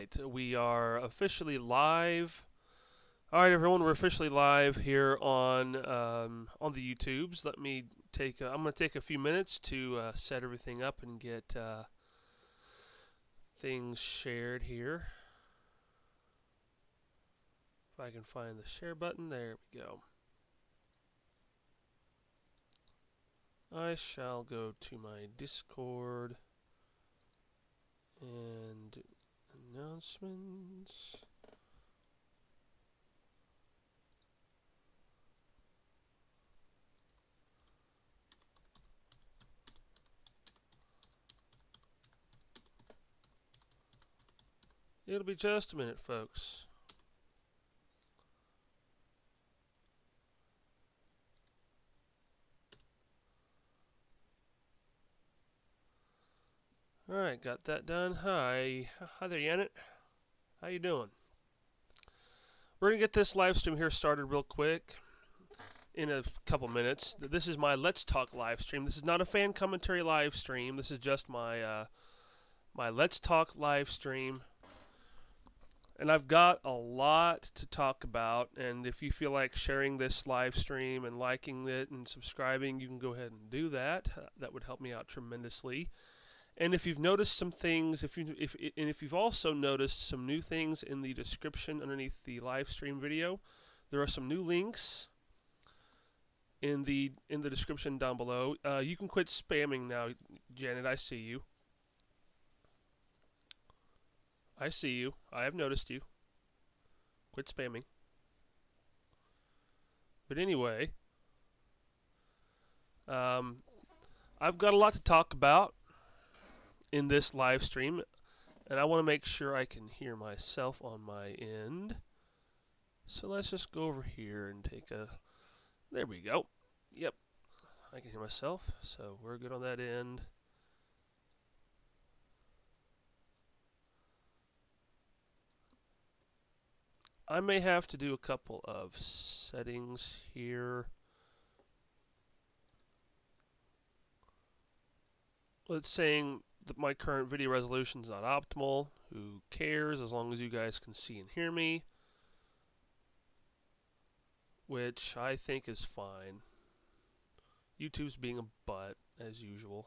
right, we are officially live. All right, everyone, we're officially live here on the YouTubes. Let me take. I'm going to take a few minutes to set everything up and get things shared here. If I can find the share button, there we go. I shall go to my Discord and announcements. It'll be just a minute, folks. All right, got that done. Hi there, Janet. How you doing? We're gonna get this live stream here started real quick in a couple minutes. This is my Let's Talk live stream. This is not a fan commentary live stream. This is just my my Let's Talk live stream. And I've got a lot to talk about, and if you feel like sharing this live stream and liking it and subscribing, you can go ahead and do that. That would help me out tremendously. And if you've noticed some things, if you've also noticed some new things in the description underneath the live stream video, there are some new links in the description down below. You can quit spamming now, Janet. I see you. I see you. I have noticed you. Quit spamming. But anyway, I've got a lot to talk about in this live stream, and I want to make sure I can hear myself on my end. So let's just go over here and take a... There we go. Yep, I can hear myself, so we're good on that end. I may have to do a couple of settings here. It's saying that my current video resolution is not optimal. Who cares, as long as you guys can see and hear me, which I think is fine. YouTube's being a butt as usual,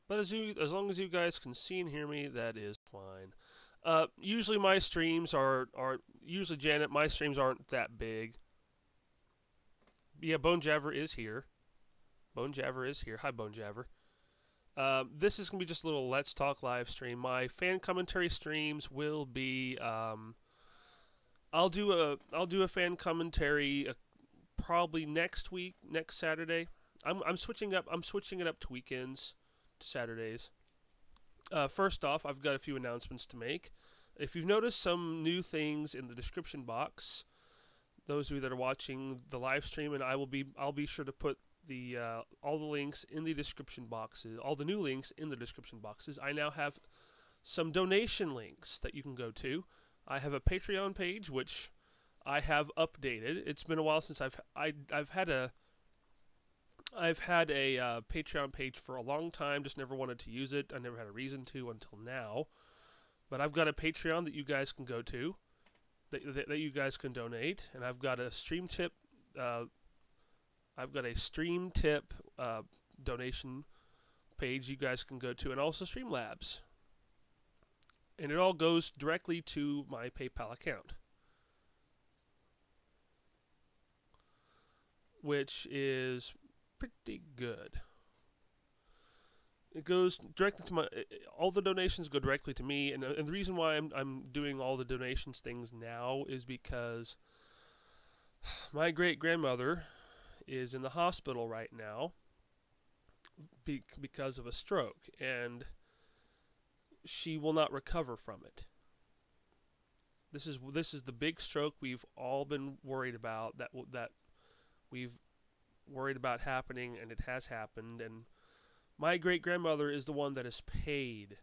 but as long as you guys can see and hear me, that is fine. Usually my streams are usually, Janet, my streams aren't that big. Yeah, Bone Jabber is here. Bone Jabber is here. Hi, Bone Jabber. This is gonna be just a little Let's Talk live stream. My fan commentary streams will be. I'll do a fan commentary probably next week, next Saturday. I'm switching it up to weekends, to Saturdays. First off, I've got a few announcements to make. If you've noticed some new things in the description box, those of you that are watching the live stream, and I'll be sure to put the all the links in the description boxes, all the new links in the description boxes. I now have some donation links that you can go to. I have a Patreon page which I have updated. It's been a while since I've had a Patreon page for a long time, just never wanted to use it. I never had a reason to until now. But I've got a Patreon that you guys can go to, that you guys can donate, and I've got a stream tip. I've got a stream tip donation page you guys can go to, and also Streamlabs. And it all goes directly to my PayPal account, which is pretty good. It goes directly to my... All the donations go directly to me, and the reason why I'm doing all the donations things now is because my great-grandmother is in the hospital right now because of a stroke, and she will not recover from it. This is the big stroke we've all been worried about, that we've worried about happening, and it has happened. And my great-grandmother is the one that has paid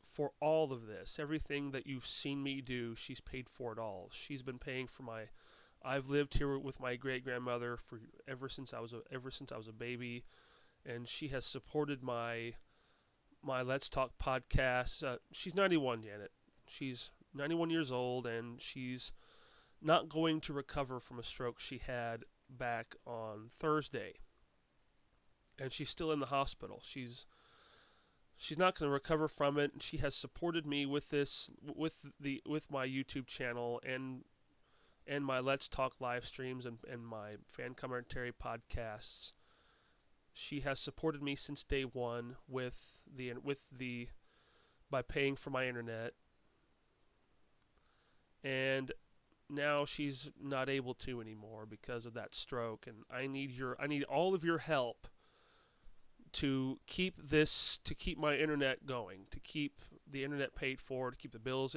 for all of this. Everything that you've seen me do, she's paid for it all. She's been paying for my... I've lived here with my great-grandmother for ever since I was a baby, and she has supported my Let's Talk podcast. She's 91, Janet. She's 91 years old, and she's not going to recover from a stroke she had back on Thursday. And she's still in the hospital. She's not going to recover from it. She has supported me with this, with my YouTube channel and my Let's Talk live streams and my fan commentary podcasts. She has supported me since day one by paying for my internet, and now she's not able to anymore because of that stroke. And I need all of your help to keep my internet going, to keep the internet paid for, to keep the bills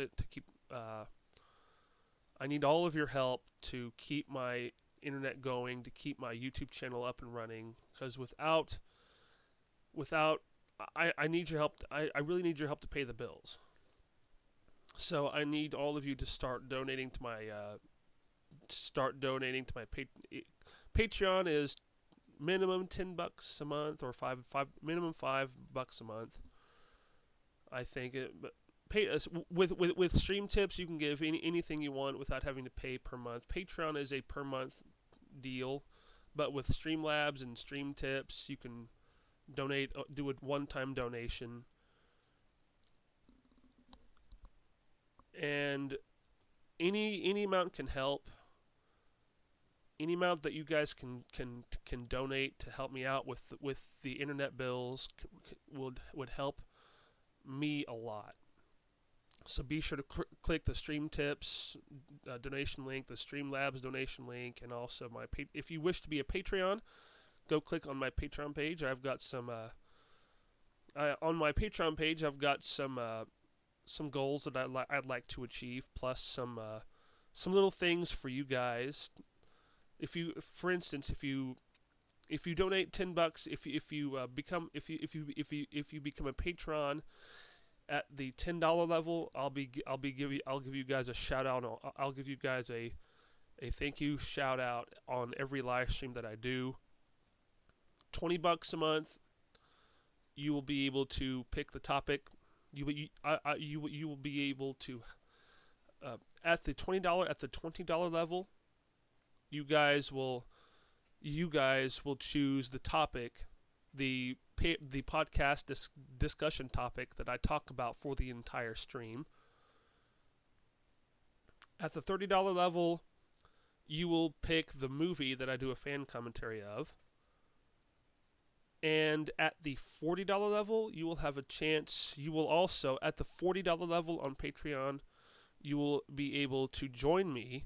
I need all of your help to keep my internet going, to keep my YouTube channel up and running, because without I need your help. I really need your help to pay the bills. So I need all of you to start donating to my Patreon. Is minimum $10 a month, or minimum $5 a month. I think but with stream tips, you can give anything you want without having to pay per month. Patreon is a per month deal, but with Streamlabs and stream tips, you can do a one-time donation, and any amount can help. Any amount that you guys can donate to help me out with the internet bills would help me a lot. So be sure to click the Stream Tips donation link, the Streamlabs donation link, and also if you wish to be a Patreon, go click on my Patreon page. I've got some on my Patreon page. I've got some goals that I'd like to achieve, plus some little things for you guys. For instance, if you donate $10, if you become a patron at the $10 level, I'll give you guys a shout out. I'll give you guys a thank you shout out on every live stream that I do. $20 a month, you will be able to pick the topic. You will be able to at the $20 level. You guys will choose the topic, the podcast discussion topic that I talk about for the entire stream. At the $30 level, you will pick the movie that I do a fan commentary of. And at the $40 level, you will have a chance. You will also, at the $40 level on Patreon, you will be able to join me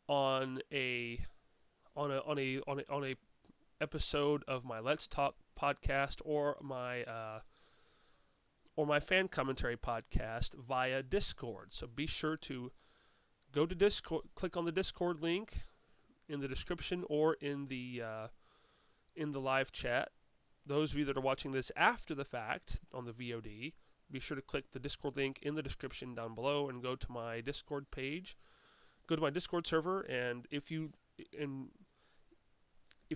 on a episode of my Let's Talk podcast or my fan commentary podcast via Discord. So be sure to go to Discord, click on the Discord link in the description or in the live chat. Those of you that are watching this after the fact on the VOD, be sure to click the Discord link in the description down below and go to my Discord page. Go to my Discord server, and if you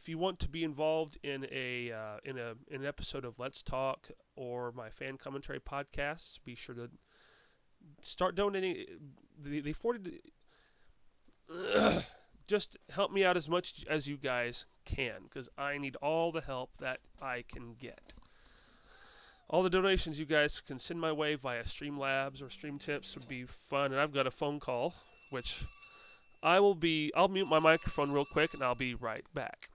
want to be involved in an episode of Let's Talk or my fan commentary podcasts, be sure to start donating. The 40. Just help me out as much as you guys can, because I need all the help that I can get. All the donations you guys can send my way via Streamlabs or Stream Tips would be fun. And I've got a phone call, which I'll mute my microphone real quick, and I'll be right back.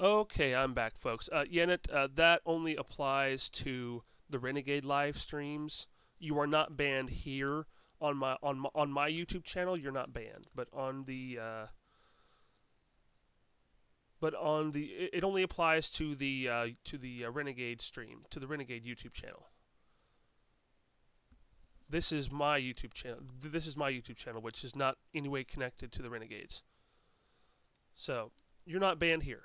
Okay, I'm back, folks. That only applies to the Renegade live streams. You are not banned here on my YouTube channel. You're not banned, but on the it only applies to the Renegade stream, to the Renegade YouTube channel. This is my YouTube channel. This is my YouTube channel, which is not in any way connected to the Renegades. So, you're not banned here.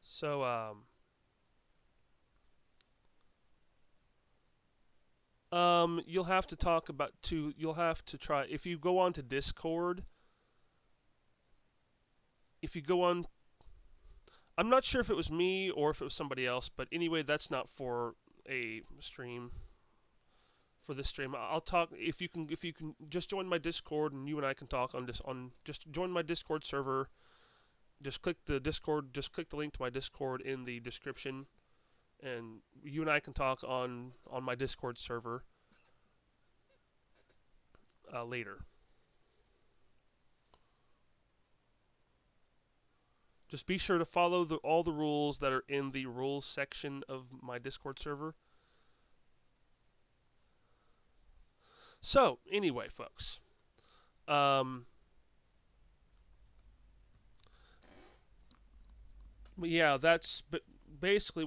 So, you'll have to talk about you'll have to try, if you go on to Discord, if you go on, I'm not sure if it was me or if it was somebody else, but anyway, that's not for a stream. For this stream, I'll talk, if you can just join my Discord and you and I can talk on this, just join my Discord server. Just click the link to my Discord in the description, and you and I can talk on my Discord server later. Just be sure to follow all the rules that are in the rules section of my Discord server. So, anyway, folks. Yeah, that's basically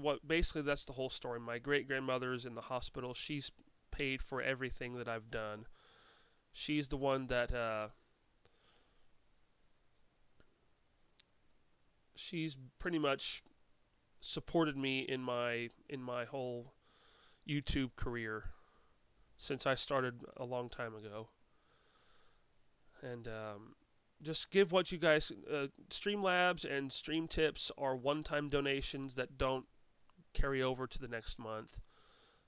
that's the whole story. My great-grandmother's in the hospital. She's paid for everything that I've done. She's the one that she's pretty much supported me in my whole YouTube career since I started a long time ago. And just give what you guys, Streamlabs and Stream Tips are one-time donations that don't carry over to the next month,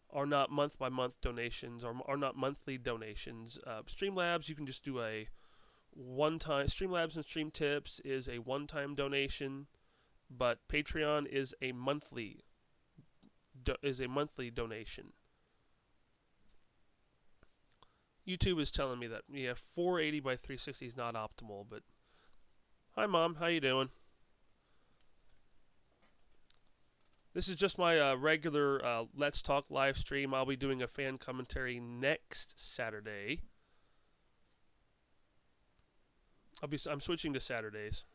are not month-by-month donations, or are not monthly donations. Streamlabs, you can just do a one-time. Streamlabs and Stream Tips is a one-time donation, but Patreon is a monthly donation. YouTube is telling me that 480 by 360 is not optimal, but hi Mom, how you doing? This is just my regular Let's Talk live stream. I'll be doing a fan commentary next Saturday. I'm switching to Saturdays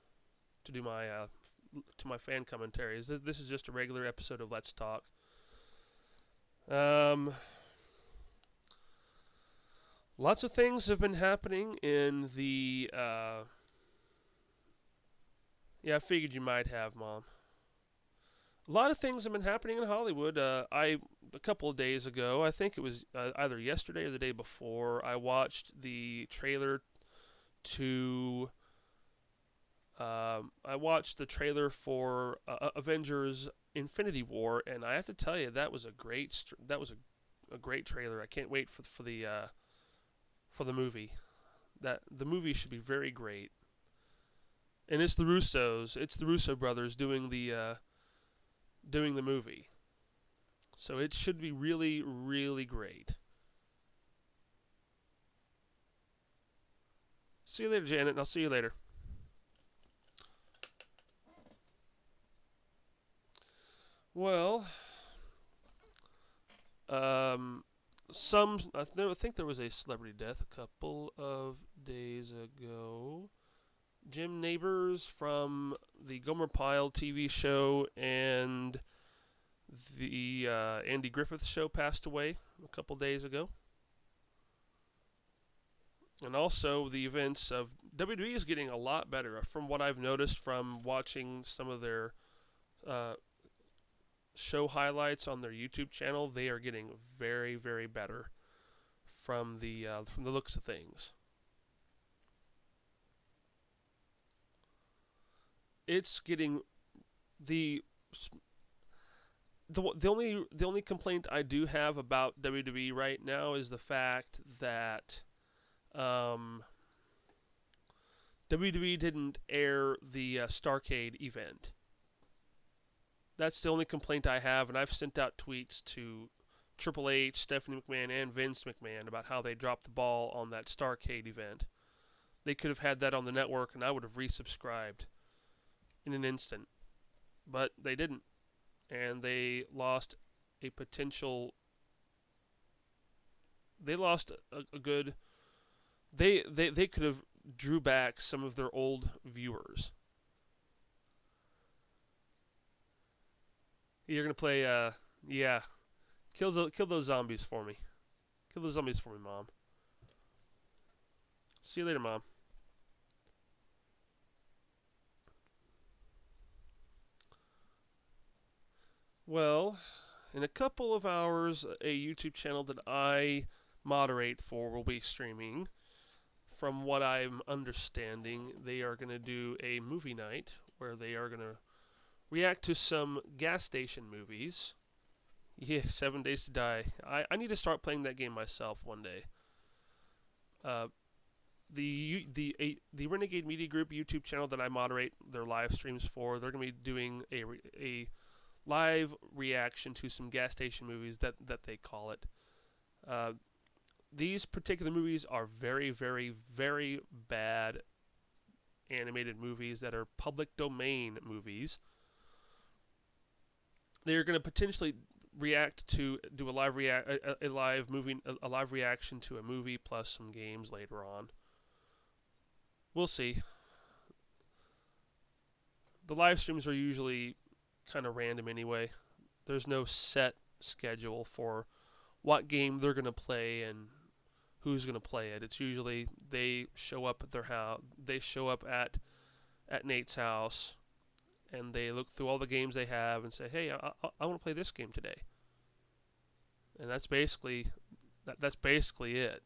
to do my fan commentaries. This is just a regular episode of Let's Talk. Lots of things have been happening in the, yeah, I figured you might have, Mom. A lot of things have been happening in Hollywood. A couple of days ago, I think it was either yesterday or the day before, I watched the trailer to, for Avengers Infinity War, and I have to tell you, that was a great trailer. I can't wait for the movie. The movie should be very great. And it's the Russo brothers doing the movie. So it should be really, really great. See you later, Janet, and I'll see you later. Well, I think there was a celebrity death a couple of days ago. Jim Nabors from the Gomer Pyle TV show and the Andy Griffith show passed away a couple days ago. And also the events of WWE is getting a lot better from what I've noticed from watching some of their show highlights on their YouTube channel. They are getting very, very better from the looks of things. It's getting the only complaint I do have about WWE right now is the fact that WWE didn't air the Starrcade event. That's the only complaint I have, and I've sent out tweets to Triple H, Stephanie McMahon, and Vince McMahon about how they dropped the ball on that Starrcade event. They could have had that on the network, and I would have resubscribed in an instant. But they didn't, and they lost a potential... They lost a good... They could have drew back some of their old viewers. You're gonna play. Yeah. Kill those zombies for me. Kill those zombies for me, Mom. See you later, Mom. Well, in a couple of hours, a YouTube channel that I moderate for will be streaming. From what I'm understanding, they are going to do a movie night where they are going to react to some gas station movies. Yeah, 7 Days to Die. I need to start playing that game myself one day. Uh, the Renegade Media Group YouTube channel that I moderate their live streams for, they're going to be doing a live reaction to some gas station movies that they call it. These particular movies are very, very, very bad animated movies that are public domain movies. They're going to potentially do a live reaction to a movie plus some games later on. We'll see. The live streams are usually kind of random anyway. There's no set schedule for what game they're going to play and who's going to play it. It's usually they show up at their house. They show up at Nate's house, and they look through all the games they have and say, "Hey, I want to play this game today." And that's basically it.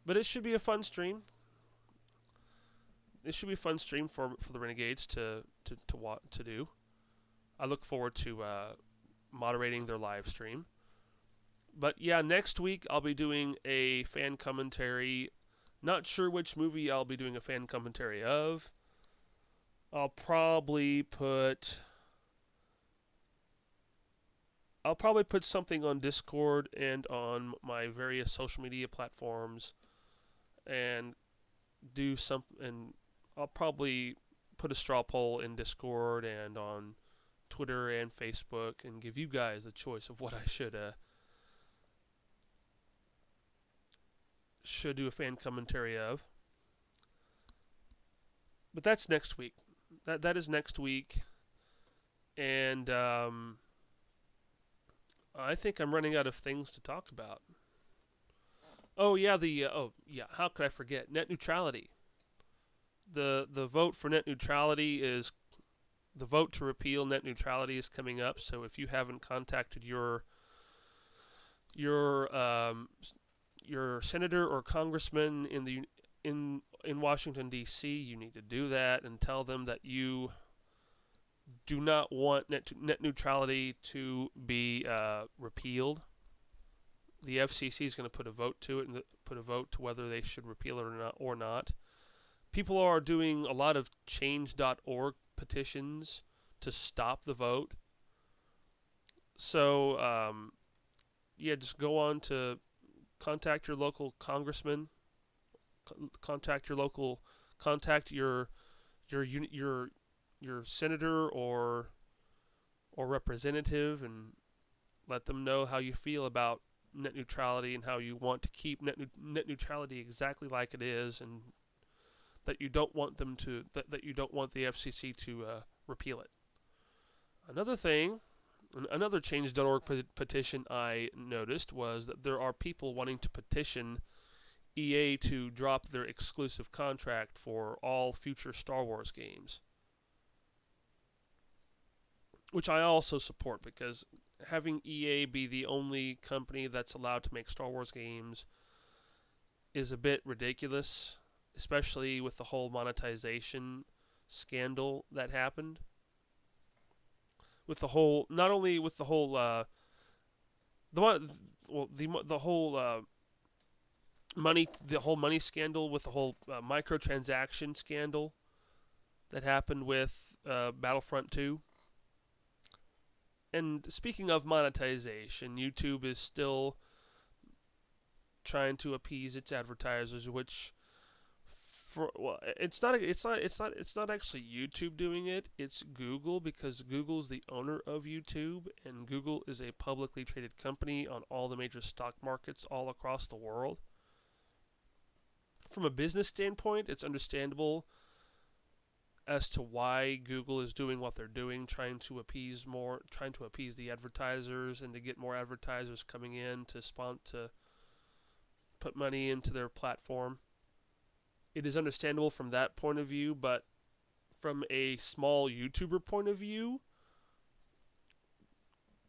But it should be a fun stream. It should be a fun stream for the Renegades to do. I look forward to moderating their live stream. But yeah, next week I'll be doing a fan commentary. Not sure which movie I'll be doing a fan commentary of. I'll probably put something on Discord and on my various social media platforms, and I'll probably put a straw poll in Discord and on Twitter and Facebook and give you guys a choice of what I should do a fan commentary of. But that's next week. That is next week, and I think I'm running out of things to talk about. Oh yeah, how could I forget net neutrality? The vote for net neutrality is the vote to repeal net neutrality is coming up. So if you haven't contacted your senator or congressman in Washington D.C., you need to do that and tell them that you do not want net neutrality to be repealed. The FCC is going to put a vote to it and put a vote to whether they should repeal it or not. People are doing a lot of change.org petitions to stop the vote. So yeah, just go on to contact your local congressman, contact your senator or representative, and let them know how you feel about net neutrality and how you want to keep net neutrality exactly like it is, and that you don't want the FCC to repeal it. Another change.org petition I noticed was that there are people wanting to petition EA to drop their exclusive contract for all future Star Wars games, which I also support, because having EA be the only company that's allowed to make Star Wars games is a bit ridiculous, especially with the whole monetization scandal that happened. With the whole, not only with the whole, money scandal, with the whole microtransaction scandal that happened with Battlefront 2. And speaking of monetization, YouTube is still trying to appease its advertisers, which it's not actually YouTube doing it. It's Google, because Google's the owner of YouTube, and Google is a publicly traded company on all the major stock markets all across the world. From a business standpoint, it's understandable as to why Google is doing what they're doing, trying to appease the advertisers and to get more advertisers coming in to put money into their platform. It is understandable from that point of view, but from a small YouTuber point of view,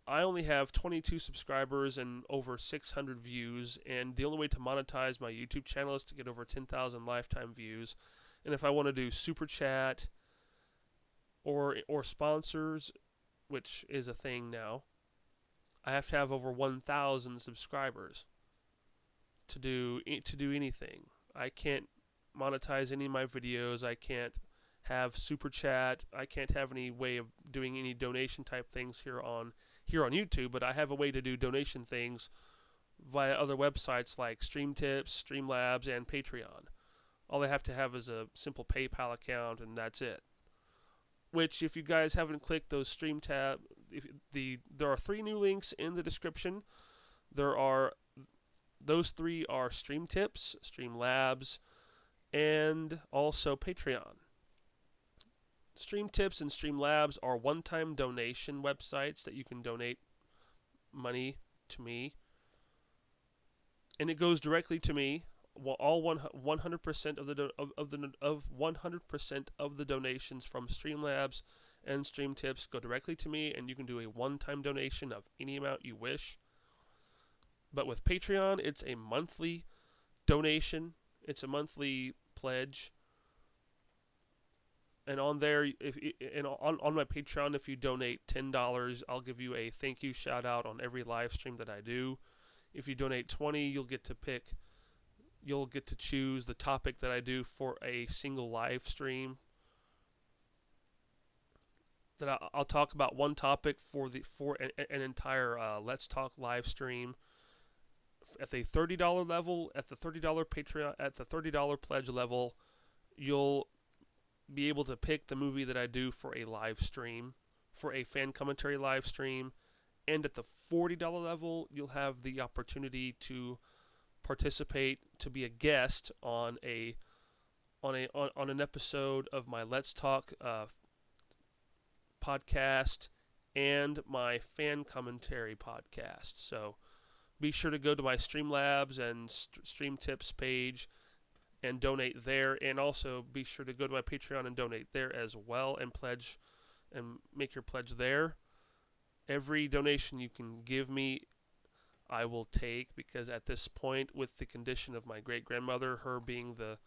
I only have 22 subscribers and over 600 views, and the only way to monetize my YouTube channel is to get over 10,000 lifetime views. And if I want to do super chat or sponsors, which is a thing now, I have to have over 1,000 subscribers to do anything. I can't monetize any of my videos. I can't have super chat. I can't have any way of doing any donation type things here on YouTube, but I have a way to do donation things via other websites like StreamTips, Streamlabs, and Patreon. All I have to have is a simple PayPal account, and that's it. Which, if you guys haven't clicked those Stream tab, there are 3 new links in the description. Those 3 are StreamTips, Streamlabs, and also Patreon. StreamTips and Streamlabs are one-time donation websites that you can donate money to me, and it goes directly to me. Well, all 100% of the donations from Streamlabs and StreamTips go directly to me, and you can do a one-time donation of any amount you wish. But with Patreon, it's a monthly donation. It's a monthly pledge. And on there, on my Patreon, if you donate $10, I'll give you a thank you shout out on every live stream that I do. If you donate $20, you'll get to choose the topic that I do for a single live stream. That I'll talk about one topic for an entire Let's Talk live stream. At the $30 level, at the $30 Patreon, at the $30 pledge level, you'll be able to pick the movie that I do for a live stream, for a fan commentary live stream. And at the $40 level, you'll have the opportunity to participate, to be a guest on an episode of my Let's Talk podcast and my fan commentary podcast. So be sure to go to my Streamlabs and StreamTips page and donate there, and also be sure to go to my Patreon and donate there as well, and pledge and make your pledge there. Every donation you can give me, I will take, because at this point, with the condition of my great-grandmother, her being the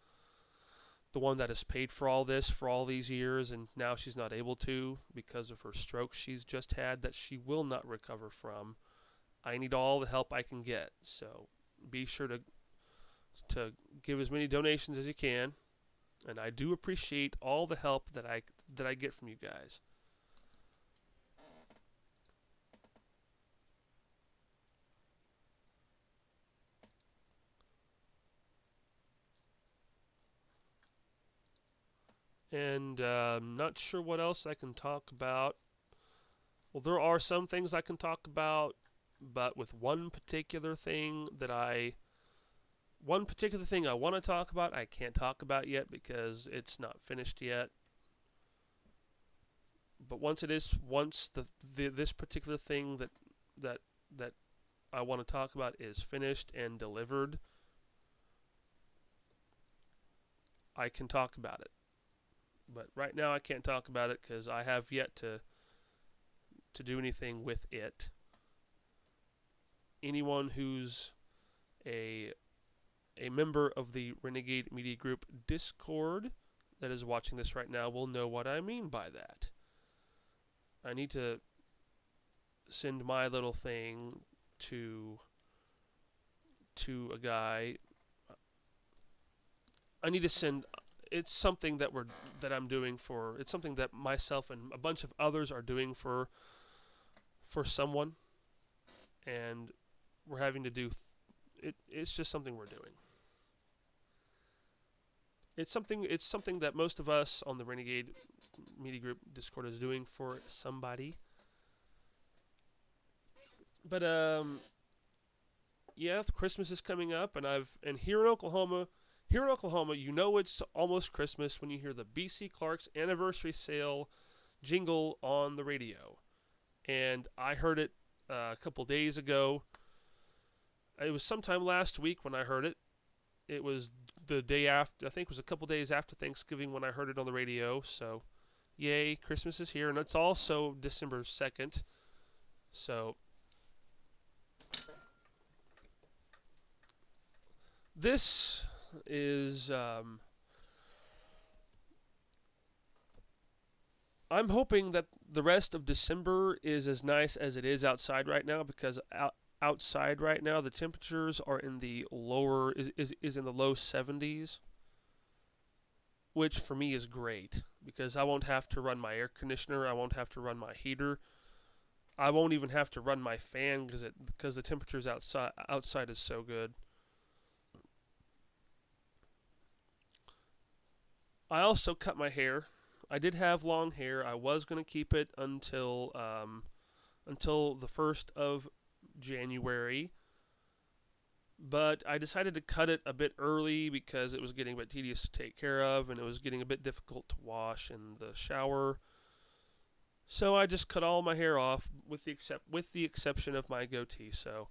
one that has paid for all this for all these years, and now she's not able to because of her stroke she's just had that she will not recover from, I need all the help I can get. So be sure to give as many donations as you can, and I do appreciate all the help that I get from you guys. And I'm not sure what else I can talk about. Well, there are some things I can talk about, but with one particular thing I want to talk about, I can't talk about yet because it's not finished yet. But once this particular thing that I want to talk about is finished and delivered, I can talk about it. But right now I can't talk about it because I have yet to do anything with it. Anyone who's a member of the Renegade Media Group Discord that is watching this right now will know what I mean by that. I need to send my little thing to a guy. I need to send. It's something that I'm doing for. It's something that myself and a bunch of others are doing for someone, and we're having to do. It's just something we're doing. It's something that most of us on the Renegade Media Group Discord is doing for somebody. But yeah, Christmas is coming up, and here in Oklahoma, Here in Oklahoma, you know it's almost Christmas when you hear the BC Clark's anniversary sale jingle on the radio. And I heard it a couple days ago. It was sometime last week when I heard it. It was the day after, I think it was a couple days after Thanksgiving when I heard it on the radio. So, yay, Christmas is here. And it's also December 2nd. So, this is, I'm hoping that the rest of December is as nice as it is outside right now, because outside right now the temperatures are in the lower is in the low 70s, which for me is great because I won't have to run my air conditioner, I won't have to run my heater, I won't even have to run my fan because the temperatures outside is so good. I also cut my hair. I did have long hair. I was going to keep it until the 1st of January, but I decided to cut it a bit early because it was getting a bit tedious to take care of and it was getting a bit difficult to wash in the shower. So I just cut all my hair off with the exception of my goatee. So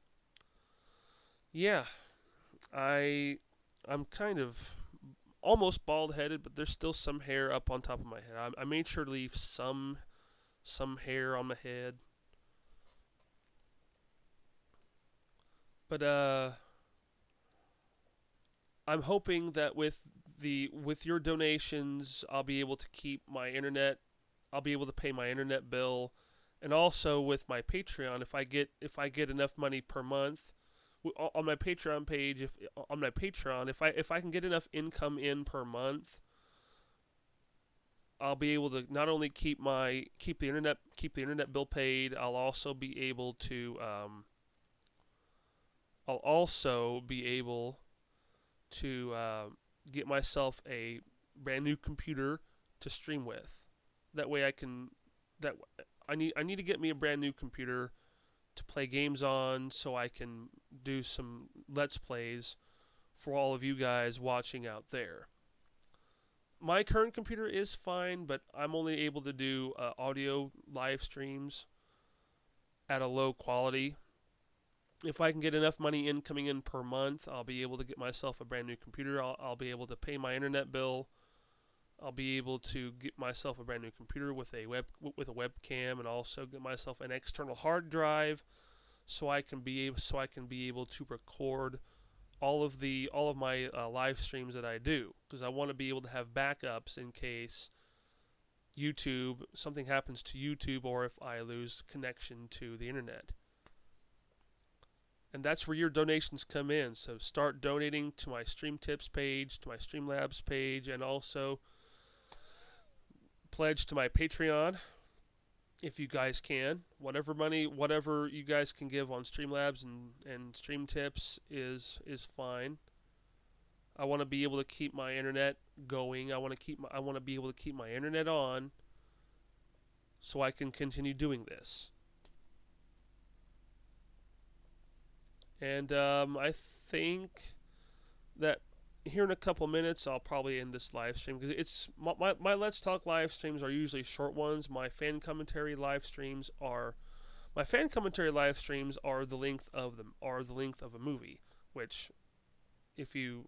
yeah, I'm kind of almost bald-headed, but there's still some hair up on top of my head. I made sure to leave some hair on my head. But I'm hoping that with your donations, I'll be able to keep my internet. I'll be able to pay my internet bill, and also with my Patreon, if I get enough money per month on my Patreon page, if I can get enough income in per month, I'll be able to not only keep the internet bill paid. I'll also be able to get myself a brand new computer to stream with. That way I need to get me a brand new computer to play games on so I can do some Let's Plays for all of you guys watching out there. My current computer is fine, but I'm only able to do audio live streams at a low quality. If I can get enough money coming in per month, I'll be able to get myself a brand new computer. I'll be able to pay my internet bill. I'll be able to get myself a brand new computer with a webcam, and also get myself an external hard drive, so I can be able to record all of my live streams that I do, because I want to be able to have backups in case something happens to YouTube, or if I lose connection to the internet. And that's where your donations come in. So start donating to my Stream Tips page, to my Streamlabs page, and also pledge to my Patreon if you guys can. Whatever you guys can give on Streamlabs and Stream Tips is fine. I want to be able to keep my internet going. I want to be able to keep my internet on so I can continue doing this. And I think that here in a couple minutes I'll probably end this live stream, because it's my Let's Talk live streams are usually short ones. My fan commentary live streams are the length of a movie, which the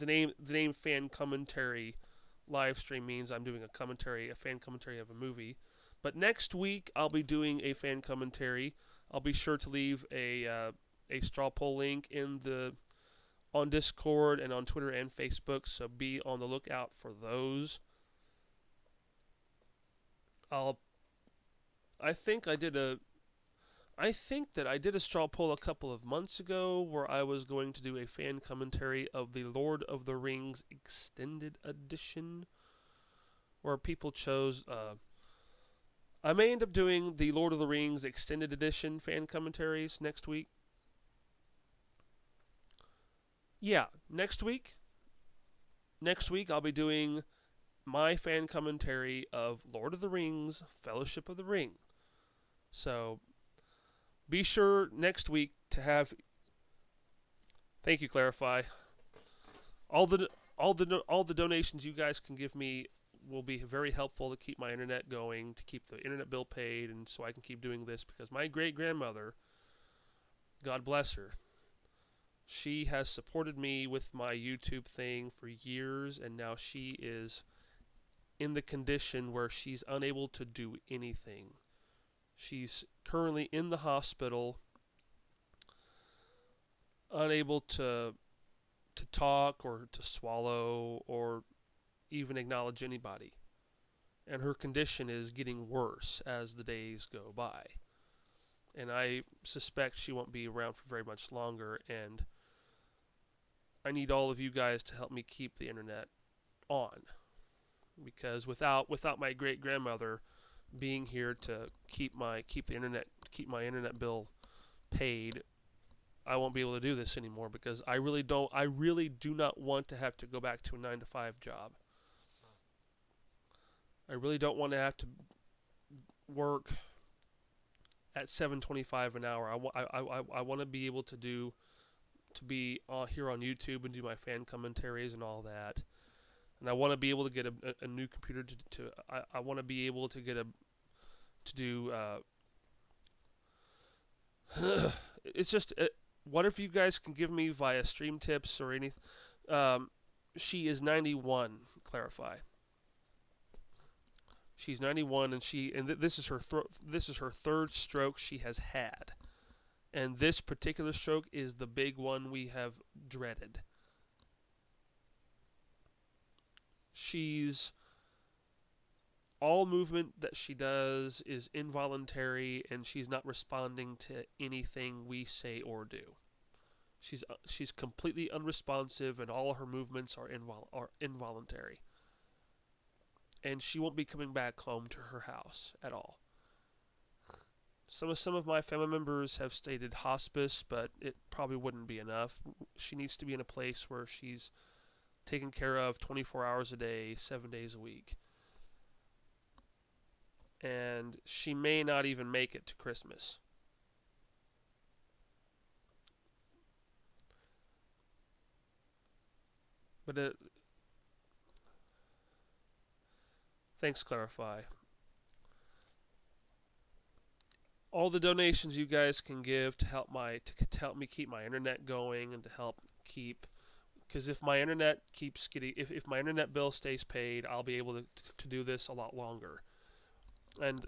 name fan commentary live stream means I'm doing a fan commentary of a movie. But next week I'll be doing a fan commentary. I'll be sure to leave a straw poll link on Discord and on Twitter and Facebook, so be on the lookout for those. I think that I did a straw poll a couple of months ago where I was going to do a fan commentary of the Lord of the Rings Extended Edition, where people chose. I may end up doing the Lord of the Rings Extended Edition fan commentaries next week. Yeah, next week I'll be doing my fan commentary of Lord of the Rings Fellowship of the Ring. So be sure next week to have... Thank you, Clarify. All the all the donations you guys can give me will be very helpful to keep my internet going, to keep the internet bill paid, and so I can keep doing this because my great grandmother, God bless her, she has supported me with my YouTube thing for years, and now she is in the condition where she's unable to do anything. She's currently in the hospital, unable to talk or to swallow or even acknowledge anybody. And her condition is getting worse as the days go by. And I suspect she won't be around for very much longer, and I need all of you guys to help me keep the internet on. Because without my great grandmother being here to keep my internet bill paid, I won't be able to do this anymore because I really do not want to have to go back to a 9-to-5 job. I really don't want to have to work at $7.25 an hour. I want to be able to be here on YouTube and do my fan commentaries and all that. And I want to be able to get a new computer I want to be able to get to do it's just what if you guys can give me via stream tips or anything. She is 91, clarify. She's 91, and this is her third stroke she has had, and this particular stroke is the big one we have dreaded. All movement that she does is involuntary, and she's not responding to anything we say or do. She's completely unresponsive, and all her movements are involuntary. And she won't be coming back home to her house at all. Some of my family members have stated hospice, but it probably wouldn't be enough. She needs to be in a place where she's taken care of 24 hours a day, 7 days a week. And she may not even make it to Christmas. But thanks, Clarify. All the donations you guys can give to help me keep my internet going and to help keep, because if my internet keeps getting, if my internet bill stays paid, I'll be able to do this a lot longer. And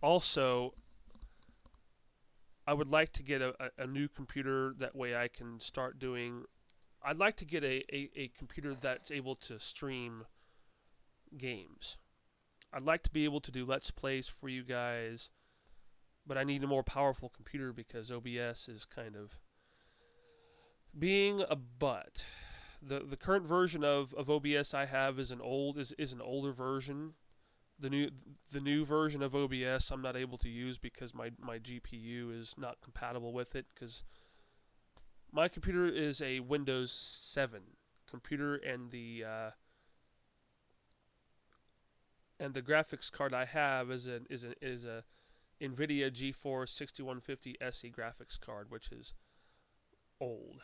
also, I would like to get a new computer, that way I can start doing. I'd like to get a computer that's able to stream games. I'd like to be able to do Let's Plays for you guys, but I need a more powerful computer because OBS is kind of being a butt. The current version of OBS I have is an older version. The new version of OBS I'm not able to use because my GPU is not compatible with it, because my computer is a Windows 7 computer, and the graphics card I have is a NVIDIA GeForce 6150 SE graphics card, which is old.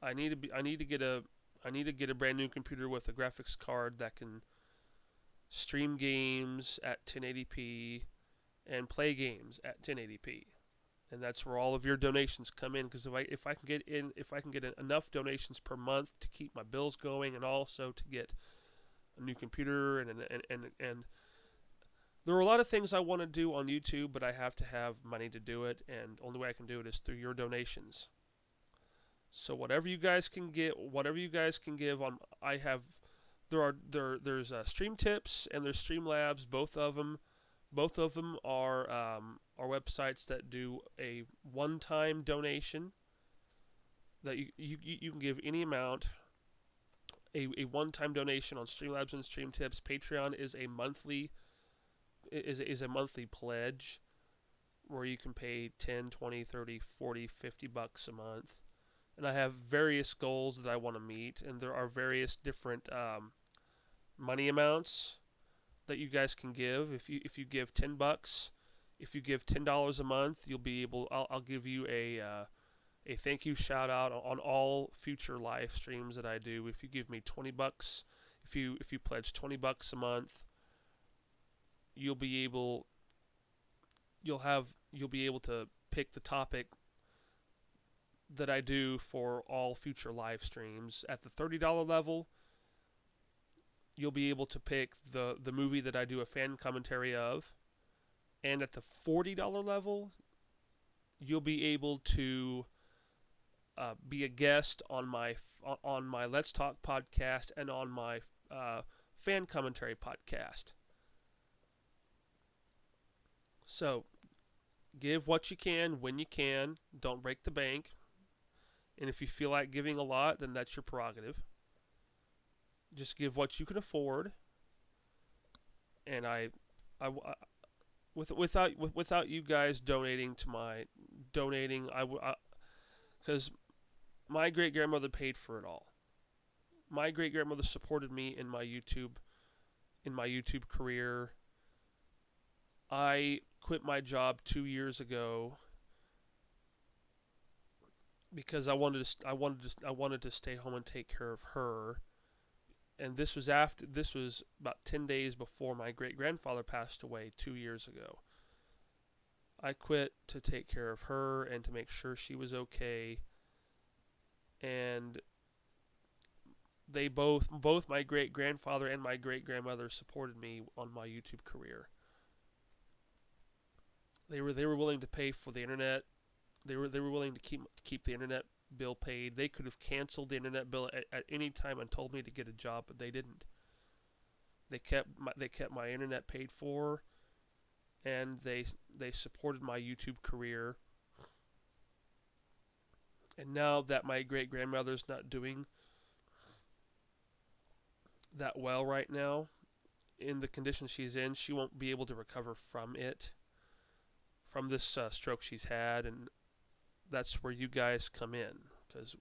I need to get a brand new computer with a graphics card that can stream games at 1080p and play games at 1080p. And that's where all of your donations come in, because if I can get enough donations per month to keep my bills going, and also to get a new computer and there are a lot of things I want to do on YouTube, but I have to have money to do it, and the only way I can do it is through your donations. So whatever you guys can give on, there's Stream Tips and there's Streamlabs. Both of them are websites that do a one-time donation that you can give any amount. A one-time donation on Streamlabs and Stream Tips. Patreon is a monthly pledge where you can pay 10, 20, 30, 40, 50 bucks a month. And I have various goals that I want to meet, and there are various different money amounts that you guys can give. If you give 10 bucks, if you give $10 a month, you'll be able. I'll give you a thank you shout out on all future live streams that I do. If you give me $20, if you pledge $20 a month, you'll be able to pick the topic that I do for all future live streams. At the $30 level, you'll be able to pick the movie that I do a fan commentary of. And at the $40 level, you'll be able to be a guest on my Let's Talk podcast and on my fan commentary podcast. So, give what you can when you can. Don't break the bank. And if you feel like giving a lot, then that's your prerogative. Just give what you can afford. And without you guys donating, because my great grandmother paid for it all. My great grandmother supported me in my YouTube career. I quit my job 2 years ago because I wanted to stay home and take care of her. And this was about 10 days before my great grandfather passed away 2 years ago. I quit to take care of her and to make sure she was okay. And they both my great grandfather and my great grandmother supported me on my YouTube career. They were willing to pay for the internet. They were willing to keep the internet bill paid. They could have canceled the internet bill at any time and told me to get a job, but they didn't. They kept my internet paid for, and they supported my YouTube career. And now that my great grandmother's not doing that well right now, in the condition she's in, she won't be able to recover from this stroke she's had, and that's where you guys come in. Because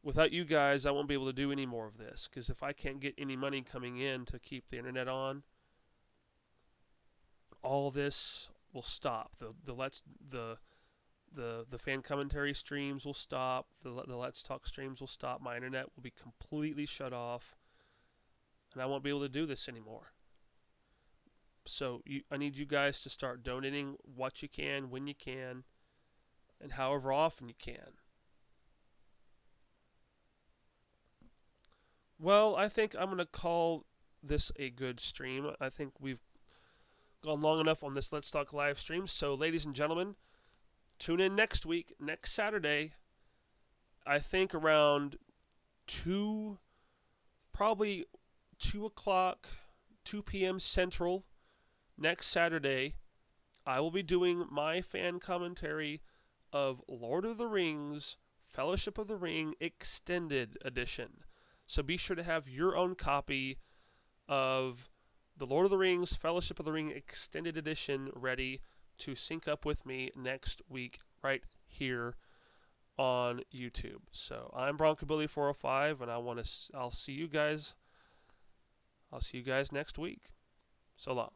without you guys, I won't be able to do any more of this. Because if I can't get any money coming in to keep the internet on, all this will stop. The fan commentary streams will stop. The Let's Talk streams will stop. My internet will be completely shut off, and I won't be able to do this anymore. So I need you guys to start donating what you can, when you can, and however often you can. Well, I think I'm going to call this a good stream. I think we've gone long enough on this Let's Talk live stream. So, ladies and gentlemen, tune in next week, next Saturday. I think around 2 o'clock, 2 p.m. Central, next Saturday, I will be doing my fan commentary of Lord of the Rings, Fellowship of the Ring Extended Edition. So be sure to have your own copy of the Lord of the Rings, Fellowship of the Ring Extended Edition ready to sync up with me next week right here on YouTube. So I'm Broncobilly405, and I'll see you guys next week. So long.